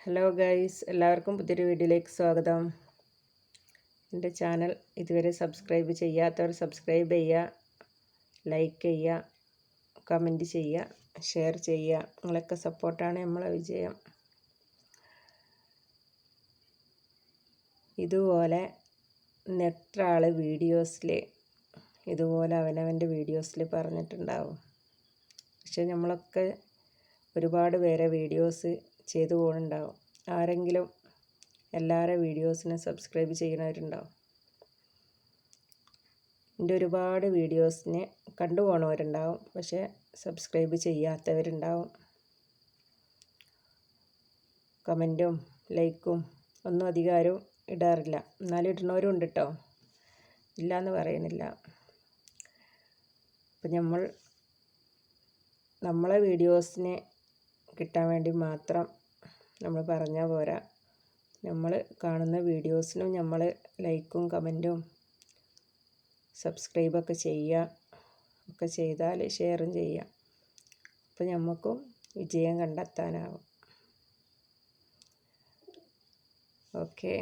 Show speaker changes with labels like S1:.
S1: Hello guys, എല്ലാവർക്കും പുതിയൊരു വീഡിയോയിലേക്ക് സ്വാഗതം. എൻ്റെ ചാനൽ ഇതുവരെ സബ്സ്ക്രൈബ് ചെയ്യാത്തവർ സബ്സ്ക്രൈബ് ചെയ്യുക, ലൈക്ക് ചെയ്യുക, കമൻറ്റ് ചെയ്യുക, ഷെയർ ചെയ്യുക. നിങ്ങളൊക്കെ സപ്പോർട്ടാണ് നമ്മളെ വിജയം. ഇതുപോലെ എത്ര ആൾ വീഡിയോസിൽ ഇതുപോലെ അവനവൻ്റെ വീഡിയോസിൽ പറഞ്ഞിട്ടുണ്ടാവും. പക്ഷെ നമ്മളൊക്കെ ഒരുപാട് പേരെ വീഡിയോസ് ചെയ്തു പോകുന്നുണ്ടാവും. ആരെങ്കിലും എല്ലാവരുടെ വീഡിയോസിനെ സബ്സ്ക്രൈബ് ചെയ്യുന്നവരുണ്ടാവും. എൻ്റെ ഒരുപാട് വീഡിയോസിനെ കണ്ടു പോണവരുണ്ടാവും, പക്ഷേ സബ്സ്ക്രൈബ് ചെയ്യാത്തവരുണ്ടാവും. കമൻറ്റും ലൈക്കും ഒന്നും അധികാരം ഇടാറില്ല. എന്നാലും ഇടുന്നവരും ഉണ്ട് കേട്ടോ, ഇല്ലയെന്ന് പറയുന്നില്ല. അപ്പം നമ്മളെ വീഡിയോസിനെ കിട്ടാൻ വേണ്ടി മാത്രം നമ്മൾ പറഞ്ഞാൽ പോരാ. നമ്മൾ കാണുന്ന വീഡിയോസിനും നമ്മൾ ലൈക്കും കമൻറ്റും സബ്സ്ക്രൈബൊക്കെ ചെയ്യുക. ഒക്കെ ചെയ്താൽ ഷെയറും ചെയ്യുക. അപ്പോൾ നമുക്കും വിജയം കണ്ടെത്താനാവും. ഓക്കേ.